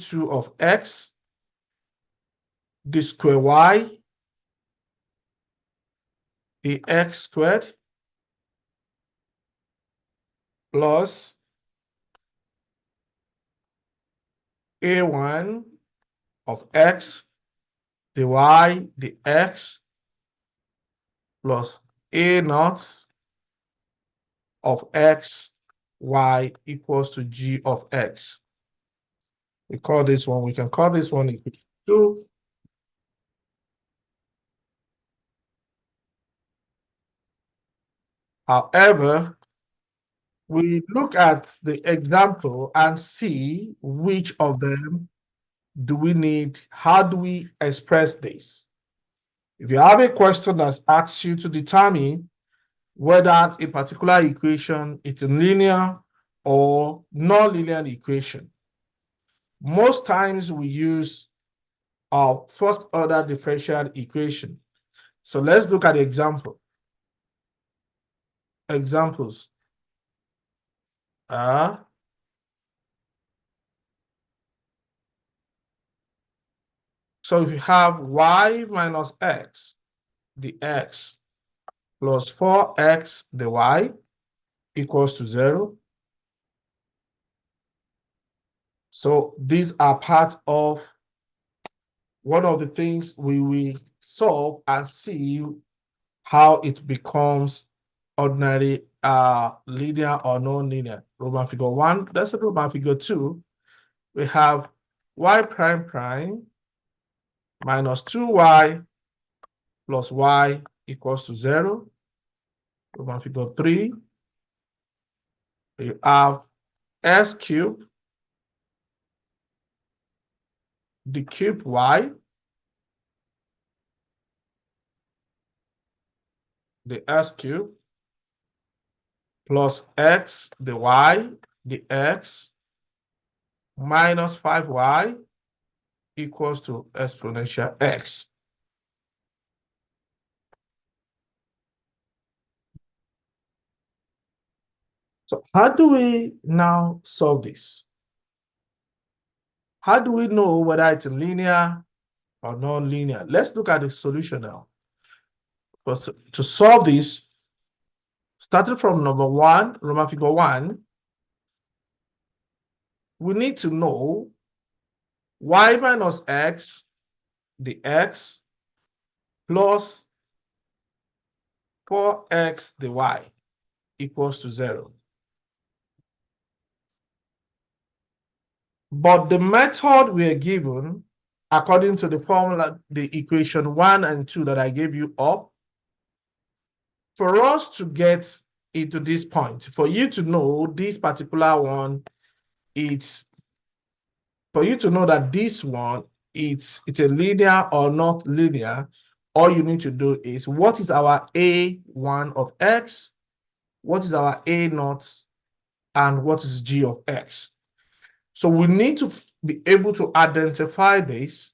2 of x, the square y, the x squared, plus a1 of x, the y, the x, plus a naught of x, y equals to g of x. We call this one, we can call this one equal to 2. However, we look at the example and see which of them do we need, how do we express this? If you have a question that asks you to determine whether a particular equation is a linear or nonlinear equation, most times we use our first order differential equation. So let's look at the examples. So if you have y minus x, the x, plus 4x, the y, equals to 0. So these are part of one of the things we will solve and see how it becomes ordinary linear or non-linear. Roman figure 1, that's a Roman figure 2. We have y prime prime minus 2y plus y equals to 0. Roman figure 3. You have s cubed, the cube y, the s cubed, plus x, the y, the x, minus 5y equals to exponential x. So how do we now solve this? How do we know whether it's linear or non-linear? Let's look at the solution now. But to solve this, starting from number 1, Roman figure 1, we need to know y minus x, the x, plus 4x, the y, equals to 0. But the method we are given, according to the formula, the equation 1 and 2 that I gave you up, for us to get into this point, for you to know this particular one, it's for you to know that this one, it's a linear or not linear, all you need to do is, what is our a1 of x, what is our a naught, and what is g of x. So we need to be able to identify this.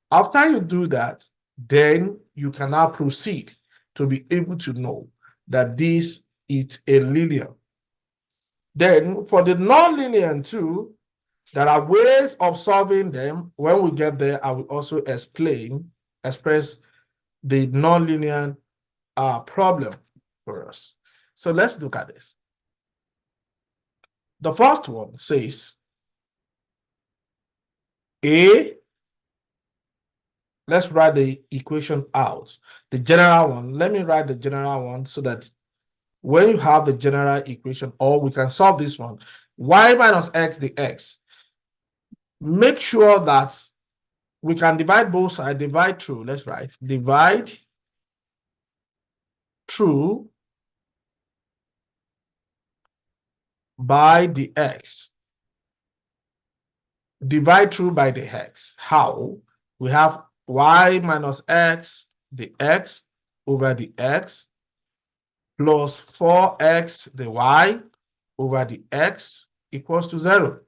After you do that, then you can now proceed to be able to know that this is a linear. Then for the nonlinear too, there are ways of solving them. When we get there, I will also express the nonlinear problem for us. So let's look at this. The first one says let's write the equation out. The general one, let me write the general one so that when you have the general equation, or we can solve this one, y minus x, the x, make sure that we can divide both sides, divide through, let's write, divide through by the x. Divide through by the x. How? We have y minus x, the x, over the x, plus 4x, the y, over the x, equals to 0.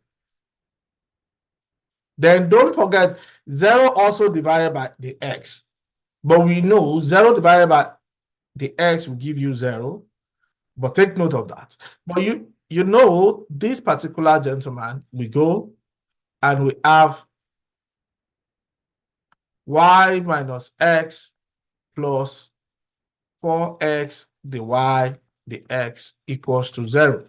Then don't forget, 0 also divided by the x. But we know 0 divided by the x will give you 0. But take note of that. But you know, this particular gentleman, we go and we have y minus x plus 4x dy dx equals to 0.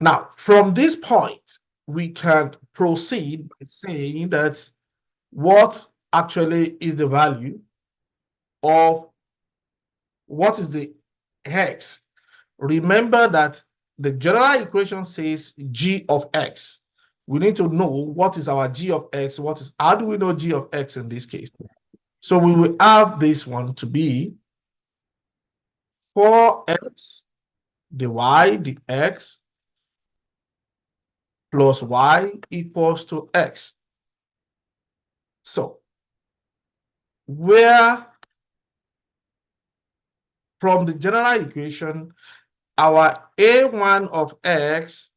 Now, from this point, we can proceed by saying that what actually is the value of what is the x. Remember that the general equation says g of x. We need to know what is our g of x, how do we know g of x in this case? So we will have this one to be 4x dy dx plus y equals to x. So where from the general equation, our a1 of x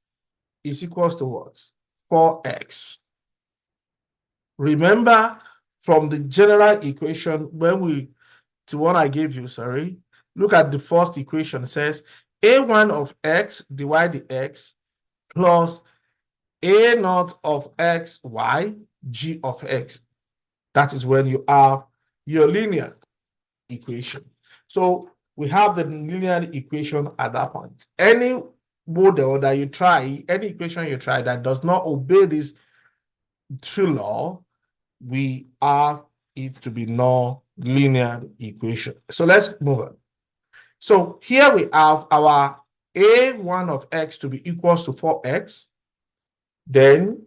is equals to what? 4x. Remember, from the general equation, to what I gave you, sorry, look at the first equation. It says a1 of x dy dx plus a naught of x y g of x. That is when you have your linear equation. So we have the linear equation at that point. Any model that you try, any equation you try that does not obey this true law, we have it to be non-linear equation. So let's move on. So here we have our a1 of x to be equals to 4x. Then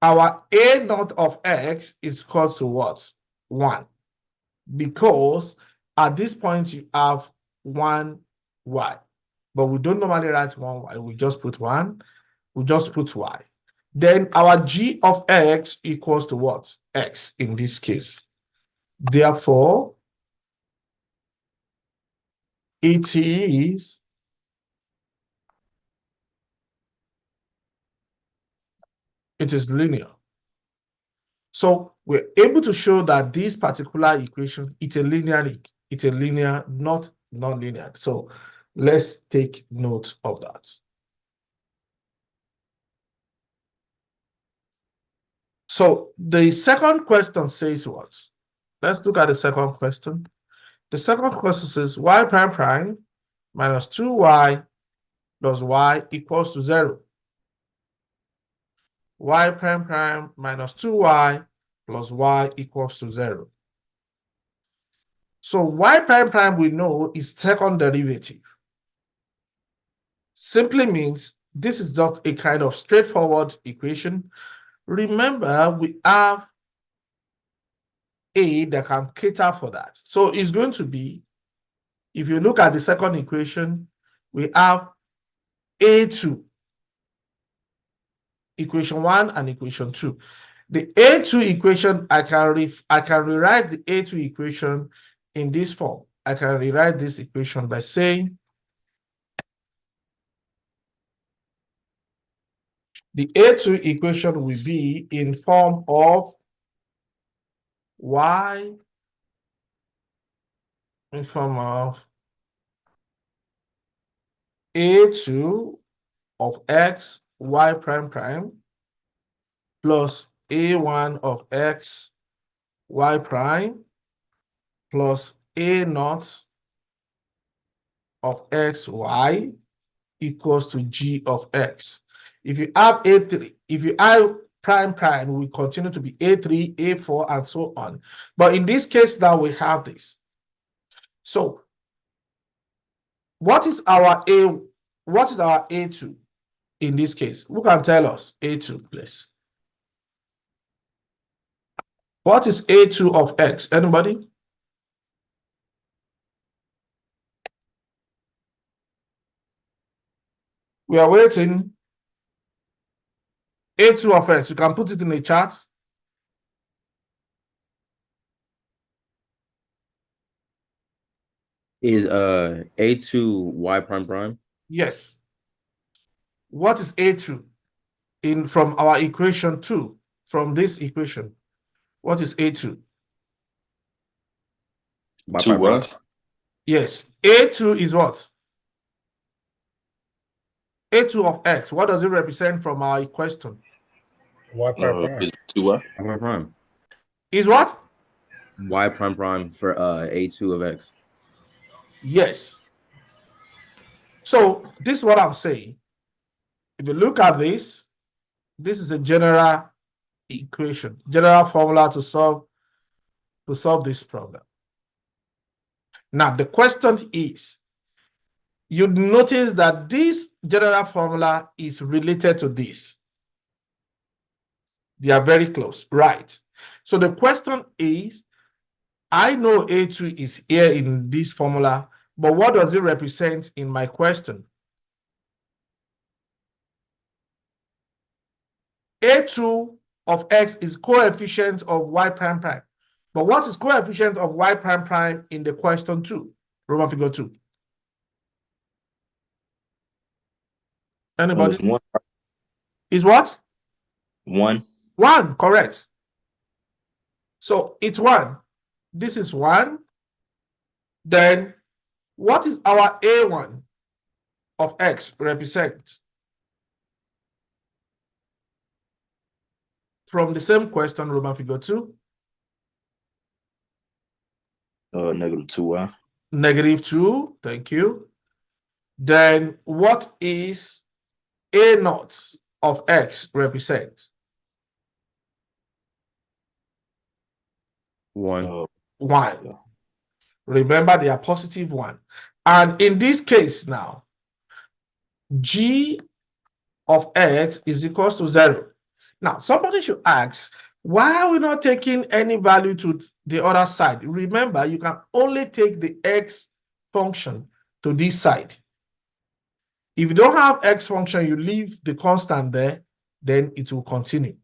our a naught of x is equal to what? 1. Because at this point you have 1 y. But we don't normally write 1 y. We just put 1. We just put y. Then our g of x equals to what? X in this case. Therefore, it is linear. So we're able to show that this particular equation, it's a linear, not non-linear. So let's take note of that. So the second question says what? Let's look at the second question. The second question says y prime prime minus 2y plus y equals to 0. Y prime prime minus 2y plus y equals to 0. So y prime prime we know is second derivative. Simply means this is just a kind of straightforward equation. Remember, we have a that can cater for that. So it's going to be, if you look at the second equation, we have a2, equation 1 and equation 2. The a2 equation, I can rewrite the a2 equation in this form. I can rewrite this equation by saying the a2 equation will be in form of y in form of a2 of x y prime prime plus a1 of x y prime plus a naught of x y equals to g of x. If you have a3, if you have prime prime, we continue to be a3, a4, and so on. But in this case now we have this. So what is our a2 in this case? Who can tell us a2, please? What is a2 of x? Anybody? We are waiting. A2 of x, you can put it in the chat. Is A2 y prime prime? Yes. What is A2 from our equation 2, from this equation? What is A2? Y prime prime. what? Yes, A2 is what? A2 of x, what does it represent from our question? Y prime prime. Is 2y? Y prime prime. Is what? Y prime prime for A2 of x. Yes. So this is what I'm saying. If you look at this is a general equation, general formula to solve this problem. Now the question is, you notice that this general formula is related to this. They are very close, right? So the question is, I know A2 is here in this formula, but what does it represent in my question? A2 of x is coefficient of y prime prime. But what is coefficient of y prime prime in the question 2? Roman figure 2. Anybody? It's 1. Is what? 1. 1, correct. So it's 1. This is 1. Then what is our A1 of x represent? From the same question, Roman figure 2. Negative 2y. Negative 2, thank you. Then what is A0 of x represent? 1. 1. Yeah. Remember, they are positive 1. And in this case now, g of x is equals to 0. Now, somebody should ask, why are we not taking any value to the other side? Remember, you can only take the x function to this side. If you don't have x function, you leave the constant there, then it will continue.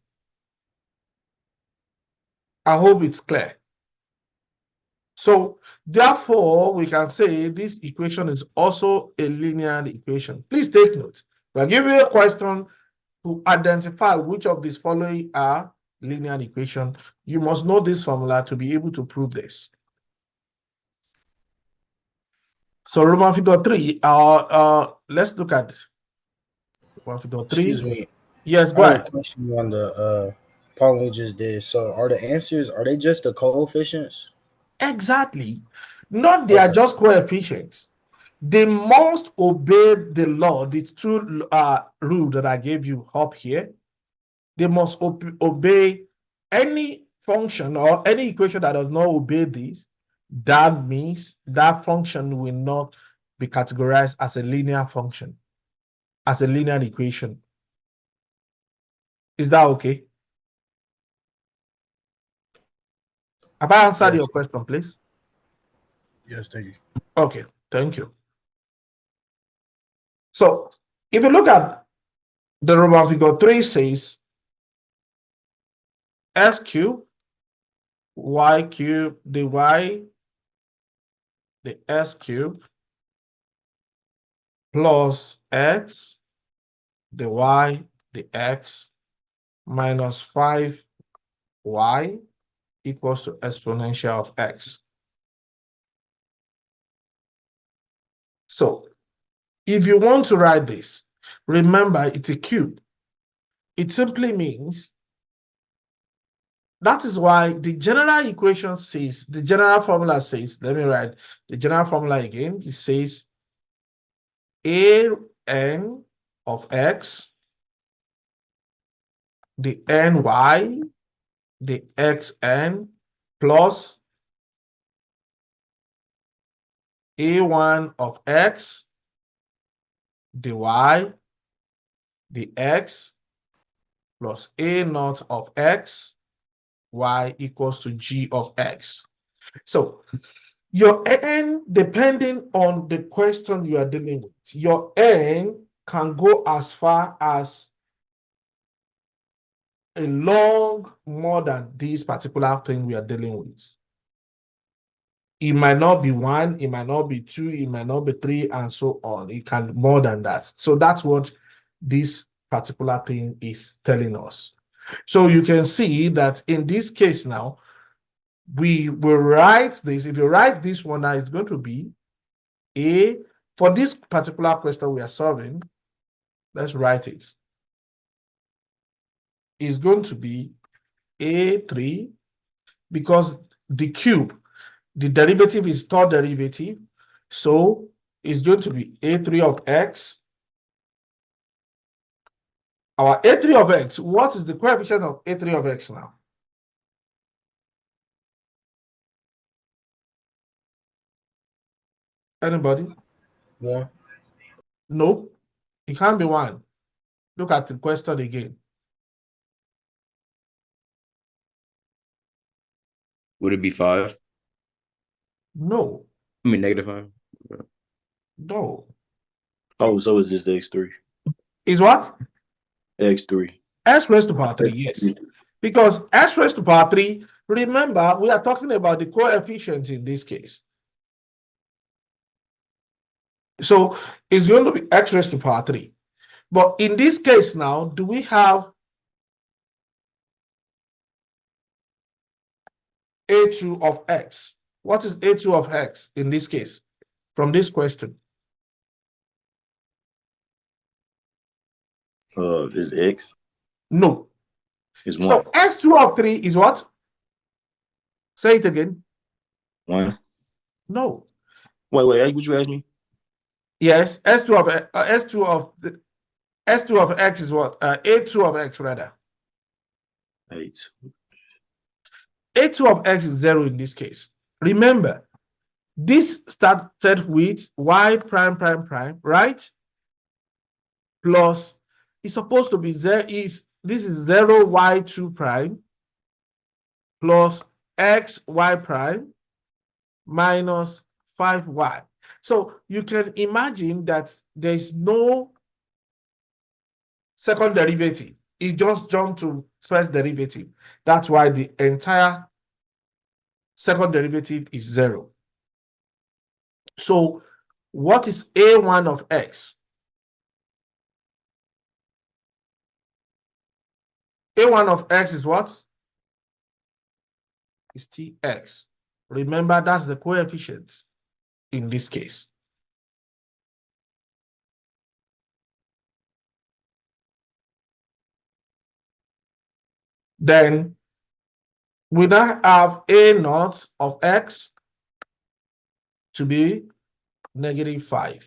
I hope it's clear. So, therefore, we can say this equation is also a linear equation. Please take note. I'll give you a question to identify which of these following are linear equation. You must know this formula to be able to prove this. So Roman figure 3, let's look at Roman figure 3. Excuse me. Yes, go I have a ahead. question on the problem we just did. So are the answers, are they just the coefficients? Exactly. Not they are Okay. just coefficients. They must obey the law, these two rules that I gave you up here. They must obey any function or any equation that does not obey this. That means that function will not be categorized as a linear function, as a linear equation. Is that okay? Have I answered your question, please? Yes, thank you. Okay, thank you. So if you look at the Roman figure 3 says s cubed y cubed dy the s cubed plus x the y the x minus 5y equals to exponential of x. So if you want to write this, remember it's a cube. It simply means that is why the general equation says, the general formula says, let me write the general formula again. It says an of x, the ny, the xn plus a1 of x, the y, the x plus a naught of x, y equals to g of x. So your n, depending on the question you are dealing with, your n can go as far as a long more than this particular thing we are dealing with. It might not be 1, it might not be 2, it might not be 3, and so on. It can more than that. So that's what this particular thing is telling us. So you can see that in this case now, we will write this. If you write this one now, it's going to be a, for this particular question we are solving, let's write it, is going to be A3, because the cube, the derivative is third derivative, so it's going to be A3 of x. Our A3 of x, what is the coefficient of A3 of x now? Anybody? 1. Nope, it can't be 1. Look at the question again. Would it be 5? No, I mean, -5. no. Oh, so is this X3? Is what? X3. X raised to power 3, yes. Because x raised to power 3, remember, we are talking about the coefficients in this case. So it's going to be x raised to power 3. But in this case now, do we have A2 of x? What is A2 of x in this case from this question? Is X? No. Is So 1. S2 of 3 is what? Say it again. 1. No. Wait, would you ask me? Yes, S2 of x is what? A2 of x rather. 8. A2 of x is 0 in this case. Remember, this started with y prime prime prime, right? Plus, it's supposed to be this is 0 y2 prime plus x y prime minus 5y. So you can imagine that there is no second derivative. It just jumped to first derivative. That's why the entire second derivative is 0. So what is A1 of x? A1 of x is what? Is tx. Remember, that's the coefficient in this case. Then we now have A0 of x to be -5.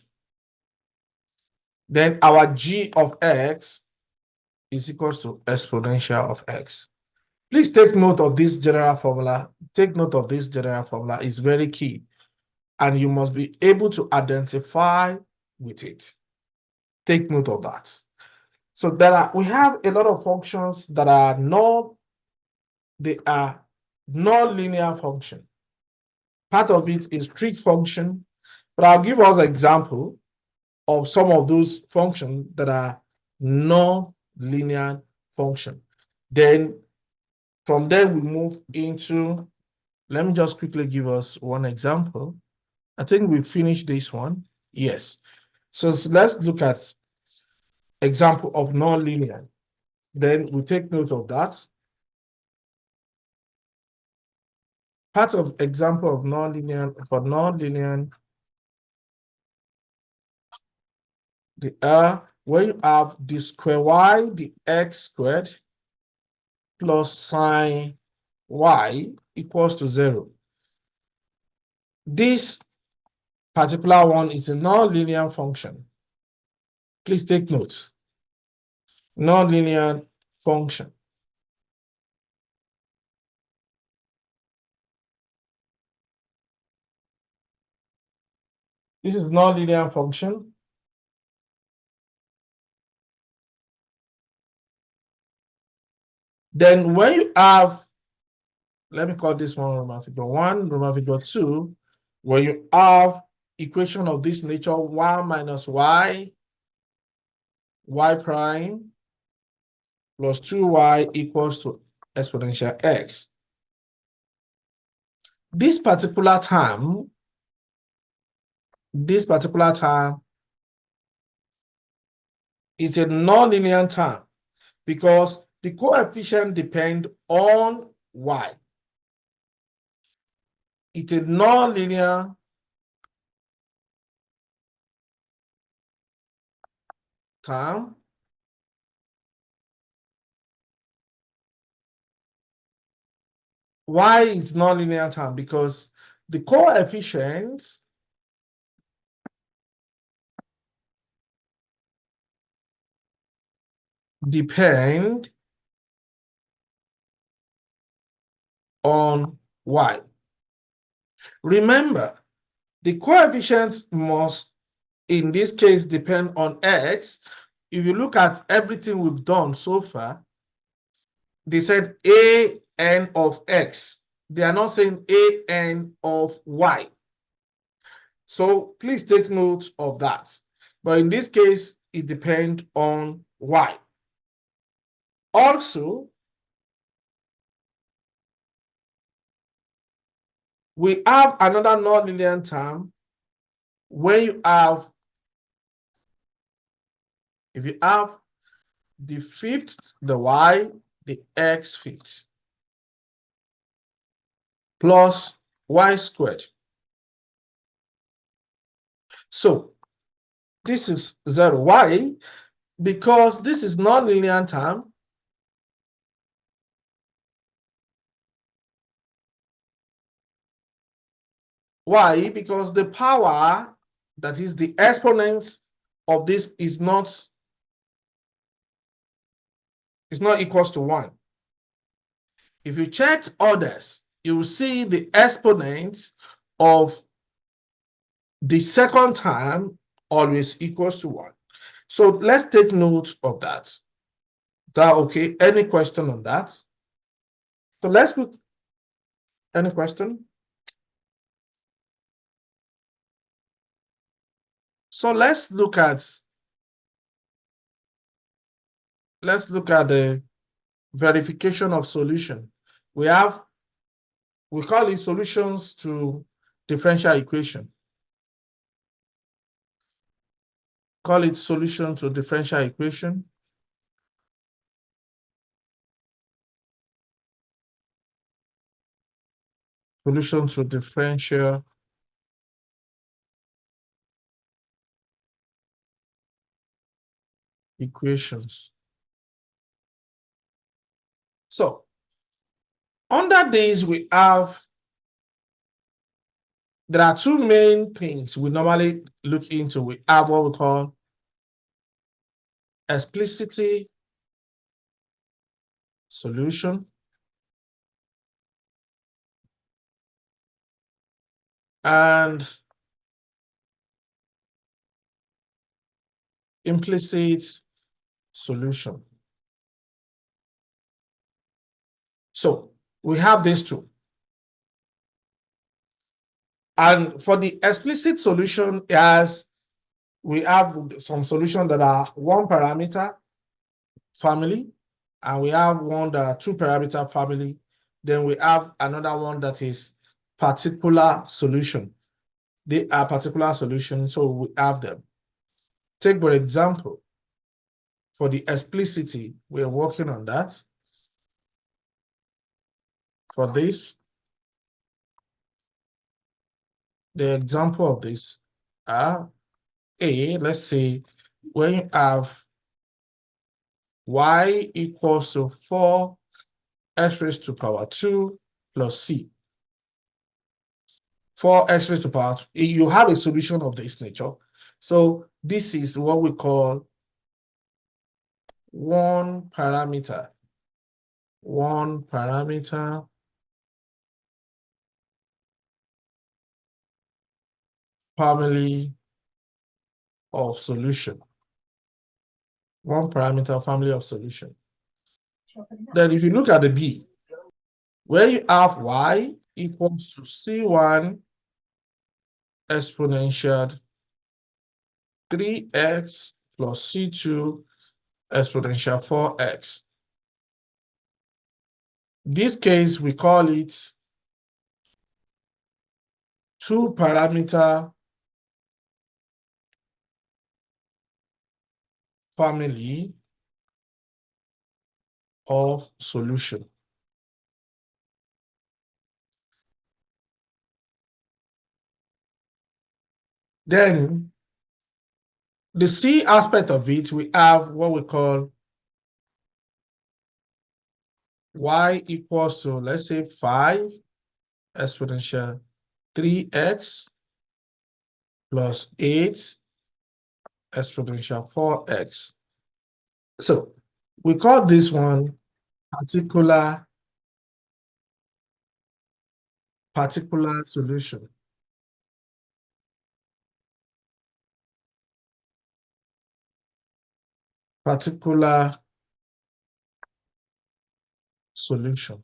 Then our g of x is equals to exponential of x. Please take note of this general formula. Take note of this general formula. It's very key. And you must be able to identify with it. Take note of that. So we have a lot of functions that are they are non-linear function. Part of it is trig function, but I'll give us an example of some of those functions that are non-linear function. Then from there we move into, let me just quickly give us one example. I think we finished this one. Yes. So let's look at example of non-linear. Then we take note of that. Part of example of non-linear, for non-linear, where you have the square y, the x squared, plus sine y equals to 0. This particular one is a non-linear function. Please take notes. Non-linear function. This is non-linear function. Then when you have, let me call this one Roman figure 1, Roman figure 2, where you have equation of this nature, 1 minus y prime plus 2y equals to exponential x. This particular term is a non-linear term because the coefficient depend on y. It's a non-linear term. Why is nonlinear term? Because the coefficients depend on y. Remember, the coefficients must, in this case, depend on x. If you look at everything we've done so far, they said a n of x. They are not saying a n of y. So please take note of that. But in this case, it depends on y. Also, we have another nonlinear term when you have, if you have the fifth, the y, the x fifth, plus y squared. So this is 0. Why? Because this is nonlinear term. Why? Because the power, that is the exponent of this, is not equals to 1. If you check others, you will see the exponent of the second term always equals to 1. So let's take note of that. Is that okay? Any question on that? So let's put any question? So let's look at the verification of solution. We call it solutions to differential equation. Call it solution to differential equation. Solution to differential equations. So under these, there are two main things we normally look into. We have what we call explicit solution and implicit solution. So we have these two. And for the explicit solution, we have some solutions that are one parameter family, and we have one that are two parameter family. Then we have another one that is particular solution. They are particular solutions, so we have them. Take, for example, for the explicitity, we're working on that. For this, the example of this are let's say when you have y equals to 4x raised to power 2 plus c. 4x raised to power 2, you have a solution of this nature. So this is what we call one parameter family of solution. One parameter family of solution. Then if you look at the B, where you have y equals to c1 exponential 3x plus c2 exponential 4x. This case, we call it two parameter family of solution. Then the C aspect of it, we have what we call y equals to, let's say, 5 exponential 3x plus 8 exponential 4x. So we call this one particular solution. Particular solution.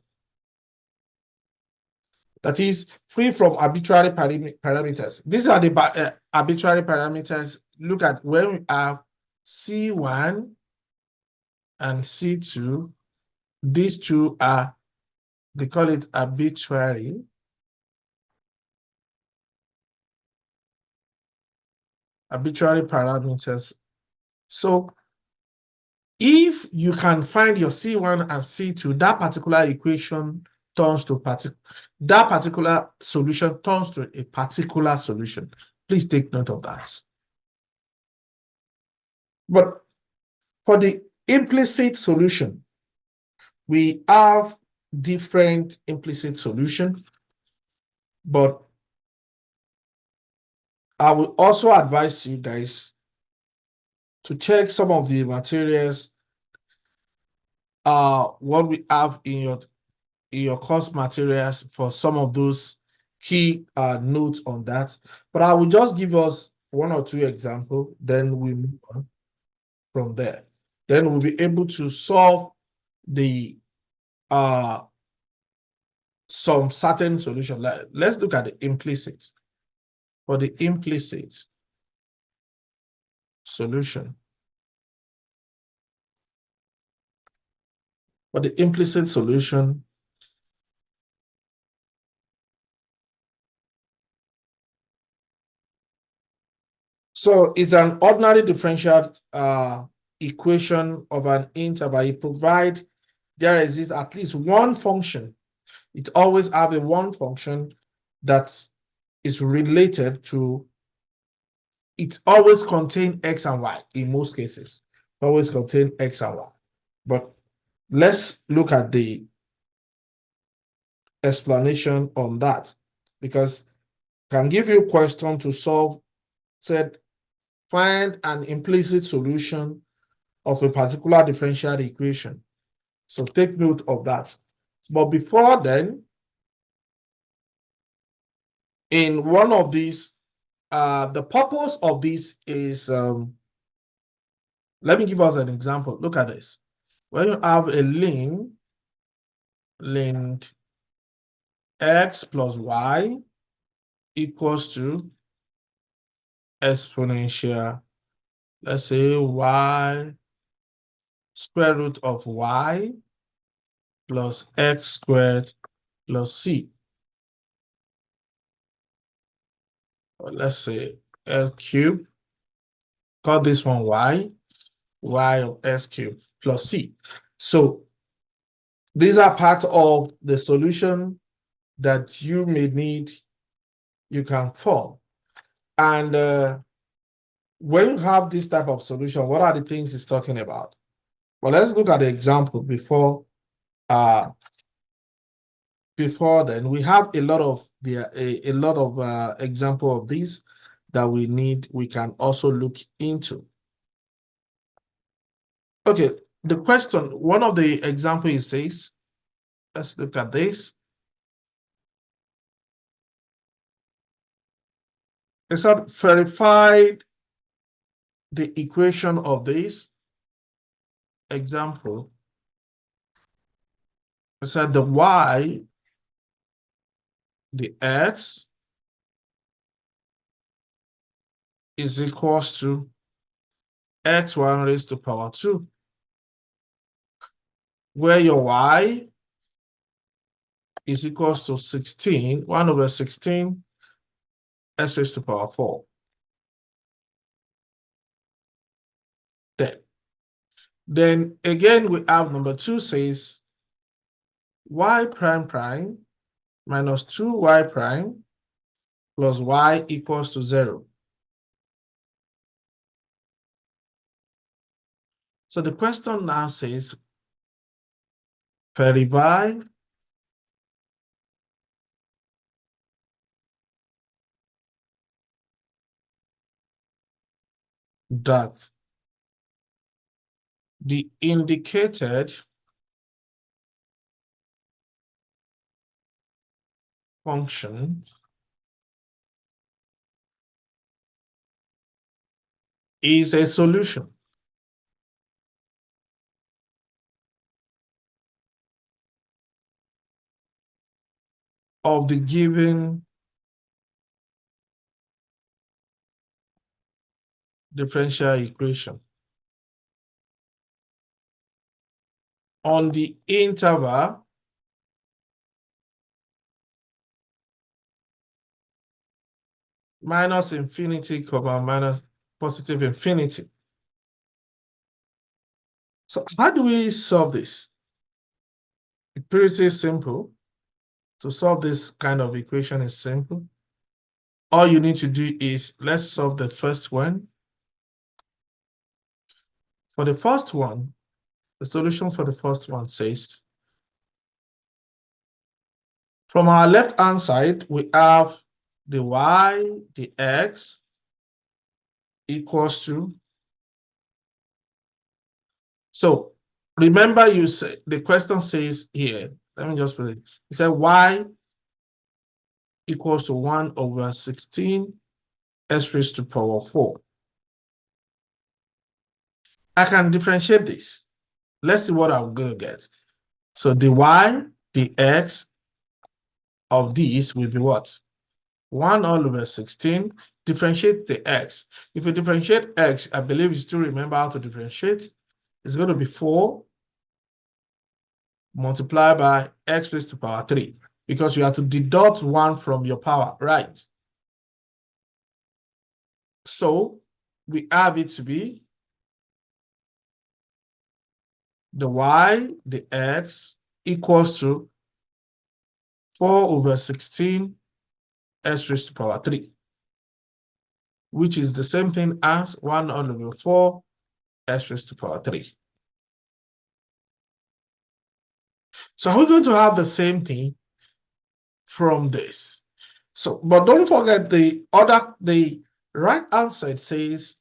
That is free from arbitrary parameters. These are the arbitrary parameters. Look at when we have C1 and C2. These two are, they call it arbitrary. Arbitrary parameters. So if you can find your C1 and C2, that particular equation turns to that particular solution turns to a particular solution. Please take note of that. But for the implicit solution, we have different implicit solutions, but I will also advise you guys to check some of the materials what we have in your course materials for some of those key notes on that. But I will just give us 1 or 2 examples, then we move on from there. Then we'll be able to solve the some certain solution. Let's look at the implicit. For the implicit solution. For the implicit solution, so it's an ordinary differential equation of an interval. It provides there exists at least one function. It always have a one function that is related to, it always contain x and y in most cases. Always contain x and y. But let's look at the explanation on that, because I can give you a question to solve. Said find an implicit solution of a particular differential equation. So take note of that. But before then, in one of these, the purpose of this is, let me give us an example. Look at this. When you have a linked x plus y equals to exponential, let's say y square root of y plus x squared plus c. Or let's say x cubed, call this one y of s cubed plus c. So these are part of the solution that you may need, you can form. And when you have this type of solution, what are the things it's talking about? Well, let's look at the example before then. We have a lot of example of these that we can also look into. Okay, the question, one of the example it says, let's look at this. It said verified the equation of this example. It said the y, the x is equals to x1 raised to power 2, where your y is equals to 16, 1 over 16 x raised to power 4. Then again, we have number 2 says y prime prime minus 2y prime plus y equals to 0. So the question now says, verify that the indicated function is a solution of the given differential equation on the interval minus infinity, minus positive infinity. So how do we solve this? It's pretty simple. To solve this kind of equation is simple. All you need to do is, let's solve the first one. For the first one, the solution for the first one says, from our left-hand side, we have the y, the x equals to. So remember, you say the question says here, let me just put it. It said y equals to 1 over 16 s raised to power 4. I can differentiate this. Let's see what I'm going to get. So the y, the x of these will be what? 1 all over 16. Differentiate the x. If you differentiate x, I believe you still remember how to differentiate. It's going to be 4 multiplied by x raised to power 3, because you have to deduct 1 from your power, right? So we have it to be the y, the x equals to 4 over 16 s raised to power 3, which is the same thing as 1 all over 4 s raised to power 3. So we're going to have the same thing from this. So, but don't forget the right hand side says,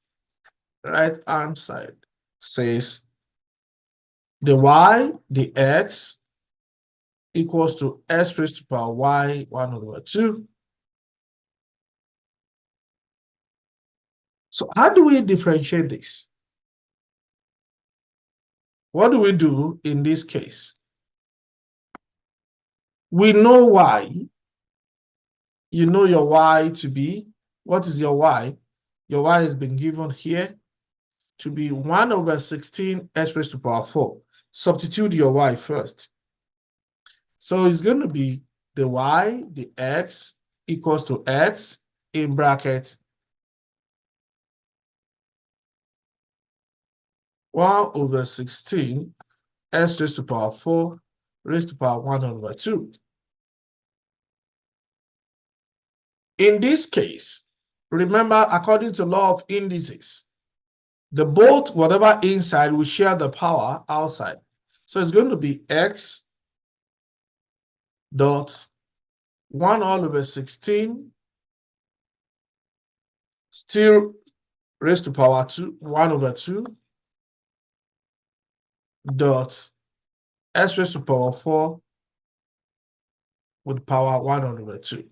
the y, the x equals to s raised to power y 1 over 2. So how do we differentiate this? What do we do in this case? We know y. You know your y to be, what is your y? Your y has been given here to be 1 over 16 s raised to power 4. Substitute your y first. So it's going to be the y, the x equals to x in bracket 1 over 16 s raised to power 4 raised to power 1 over 2. In this case, remember, according to law of indices, the both, whatever inside, will share the power outside. So it's going to be x dot 1 all over 16 still raised to power 2, 1 over 2 dot s raised to power 4 with power 1 over 2.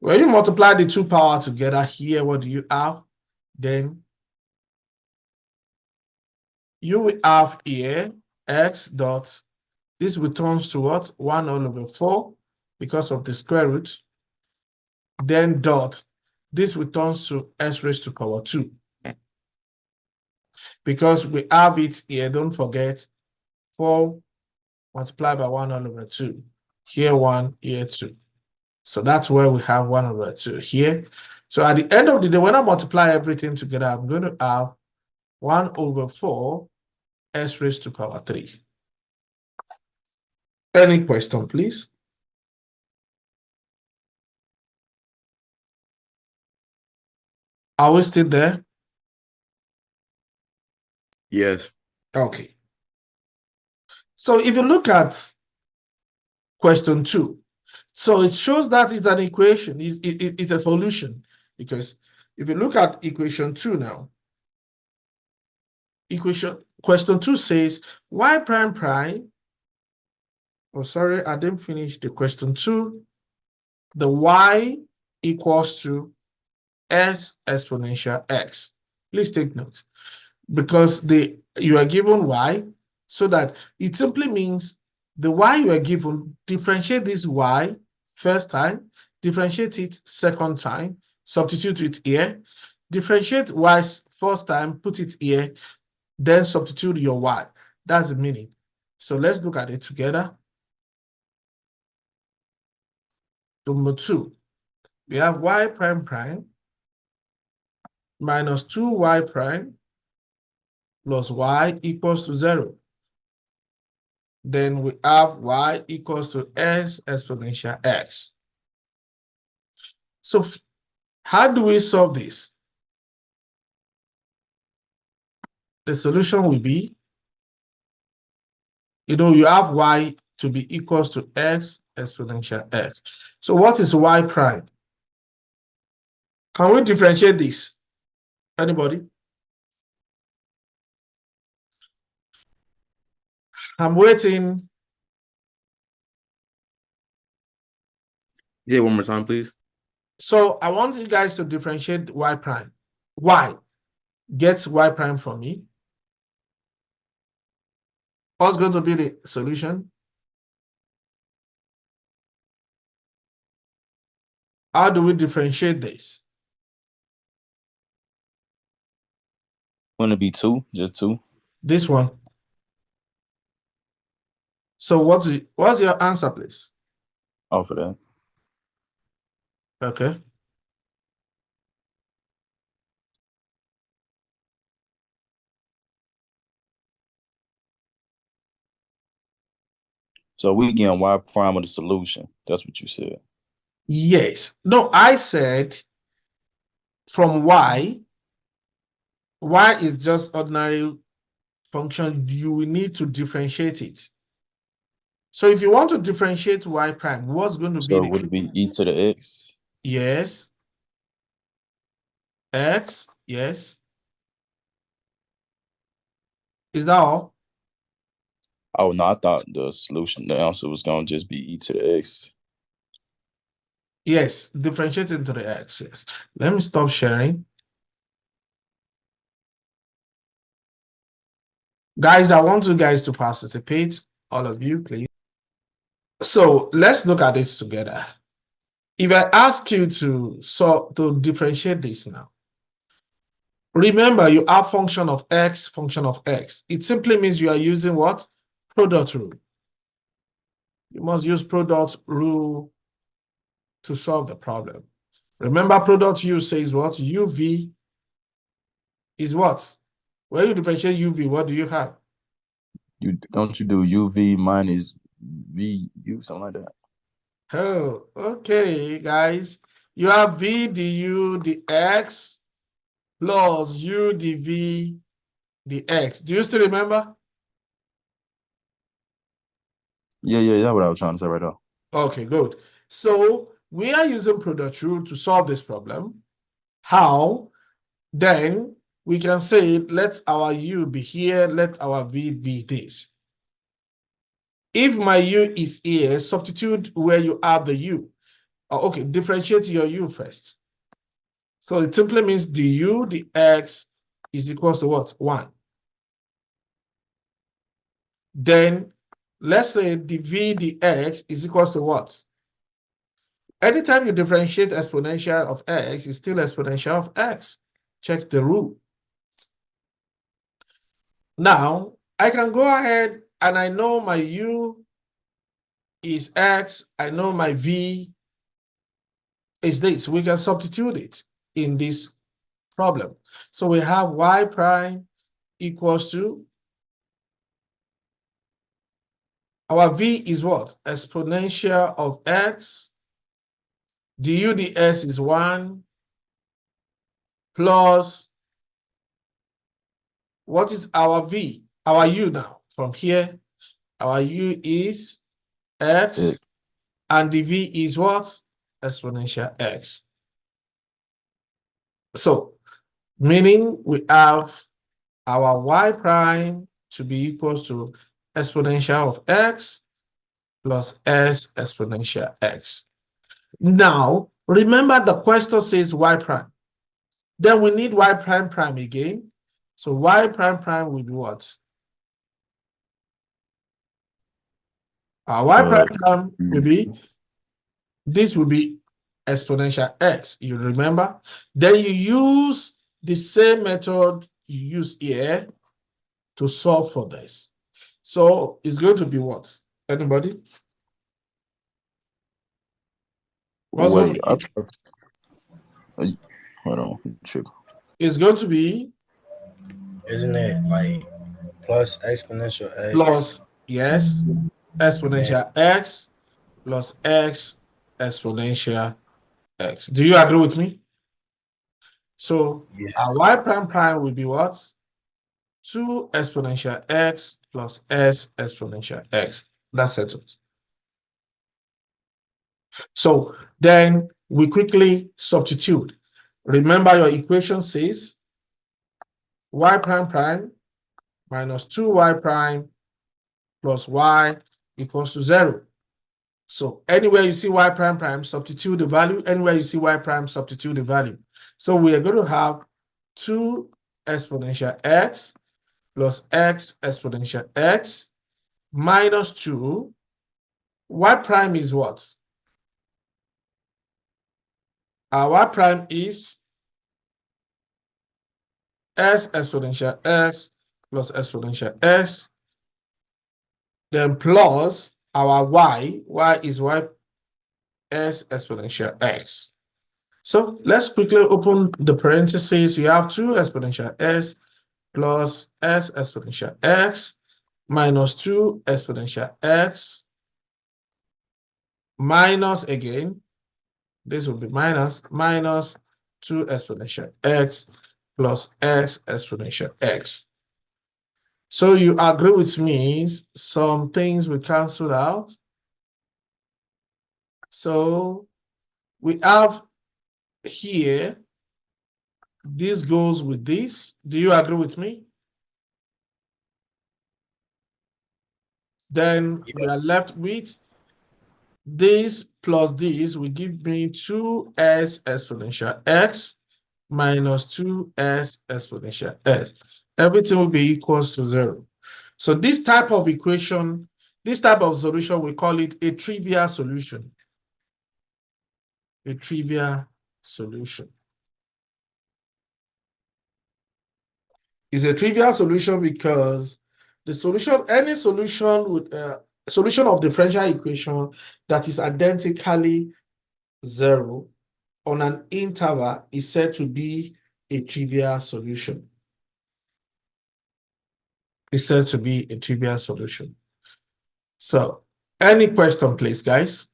When you multiply the two power together here, what do you have? Then you will have here x dot, this returns to what? 1 all over 4 because of the square root. Then dot, this returns to s raised to power 2. Because we have it here, don't forget, 4 multiplied by 1 all over 2. Here 1, here 2. So that's where we have 1 over 2 here. So at the end of the day, when I multiply everything together, I'm going to have 1 over 4 s raised to power 3. Any question, please? Are we still there? Yes. Okay. So if you look at question 2, so it shows that it's an equation, it's a solution. Because if you look at equation 2 now, question 2 says y prime prime. Oh, sorry, I didn't finish the question 2. The y equals to s exponential x. Please take note, because you are given y, so that it simply means the y you are given, differentiate this y first time, differentiate it second time, substitute it here, differentiate y first time, put it here, then substitute your y. That's the meaning. So let's look at it together. Number 2, we have y prime prime minus 2y prime plus y equals to 0. Then we have y equals to s exponential x. So how do we solve this? The solution will be, you have y to be equals to x exponential x. So what is y prime? Can we differentiate this? Anybody? I'm waiting. Yeah, one more time, please. So I want you guys to differentiate y prime. Y. Get y prime for me. What's going to be the solution? How do we differentiate this? Wouldn't it be 2? Just 2? This one. So what's your answer, please? Off of that. Okay. So we getting y prime of the solution. That's what you said. Yes. No, I said from y is just ordinary function. You will need to differentiate it. So if you want to differentiate y prime, what's going to be So the would it be e to the x? yes, x, yes. Is that all? Oh no, I thought the answer was gonna just be e to the x. Yes, differentiate into the x, yes. Let me stop sharing. Guys, I want you guys to participate, all of you, please. So let's look at this together. If I ask you to differentiate this now, remember you have function of x, function of x. It simply means you are using what? Product rule. You must use product rule to solve the problem. Remember, product rule says what? UV is what? When you differentiate UV, what do you have? You don't you do uv minus vu, something like that? Oh, okay, guys. You have V du dx plus U dv dx. Do you still remember? Yeah, that's what I was trying to say right now. Okay, good. So we are using product rule to solve this problem. How? Then we can say, let our U be here, let our V be this. If my U is here, substitute where you have the U. Oh, okay, differentiate your U first. So it simply means du dx is equals to what? 1. Then let's say dv dx is equals to what? Anytime you differentiate exponential of x, it's still exponential of x. Check the rule. Now, I can go ahead and I know my u is x. I know my v is this. We can substitute it in this problem. So we have y prime equals to, our v is what? Exponential of x. Du dx is 1 plus what is our V? Our U now. From here, our U is X, X. and the V is what? Exponential X. So, meaning we have our Y prime to be equals to exponential of X plus S exponential X. Now, remember the question says Y prime. Then we need Y prime prime again. So Y prime prime will be what? Our Y prime prime will be, this will be exponential X, you remember? Then you use the same method you use here to solve for this. So it's going to be what? Anybody? What's going Wait, to be? hold on. Trip. It's going to be Isn't it like plus exponential X? plus, yes, exponential X plus X exponential X. Do you agree with me? So Yeah. our Y prime prime will be what? 2 exponential X plus S exponential X. That's settled. So then we quickly substitute. Remember your equation says Y prime prime minus 2Y prime plus Y equals to 0. So anywhere you see Y prime prime, substitute the value. Anywhere you see Y prime, substitute the value. So we are going to have 2 exponential X plus X exponential X minus 2. Y prime is what? Our Y prime is S exponential X plus exponential X, then plus our Y is Y S exponential X. So let's quickly open the parentheses. You have 2 exponential S plus S exponential X minus 2 exponential X minus again, this will be minus 2 exponential X plus X exponential X. So you agree with me, some things we cancel out. So we have here, this goes with this. Do you agree with me? Then we are left with this plus this will give me 2s exponential x minus 2s exponential s. Everything will be equals to 0. So this type of equation, this type of solution, we call it a trivial solution. A trivial solution. It's a trivial solution because the solution, any solution with solution of differential equation that is identically 0 on an interval is said to be a trivial solution. It's said to be a trivial solution. So, any question, please, guys?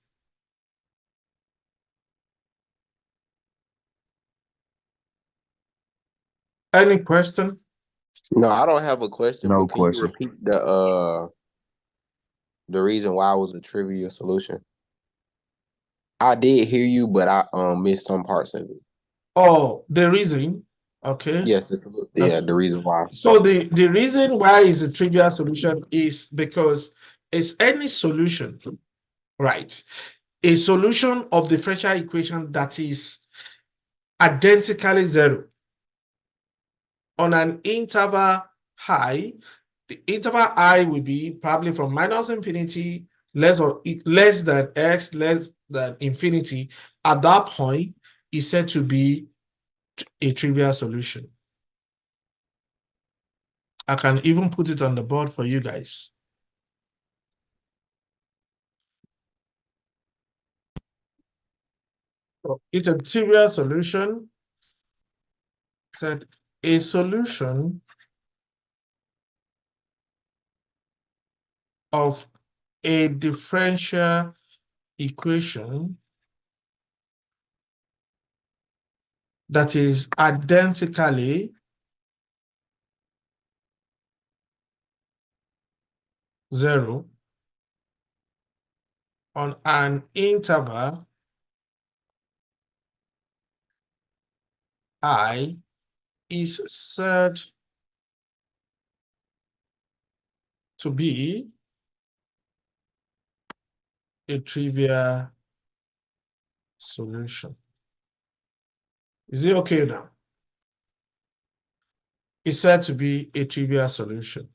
Any question? No, I don't have a question, No but can you question. repeat the reason why it was a trivial solution? I did hear you, but I missed some parts of it. Oh, the reason. Okay. Yes, the reason why. So the reason why is a trivial solution is because it's any solution, right? A solution of differential equation that is identically 0 on an interval I. The interval I will be probably from minus infinity less than x less than infinity. At that point, is said to be a trivial solution. I can even put it on the board for you guys. So it's a trivial solution. Said a solution of a differential equation that is identically 0 on an interval I is said to be a trivial solution. Is it okay now? It's said to be a trivial solution.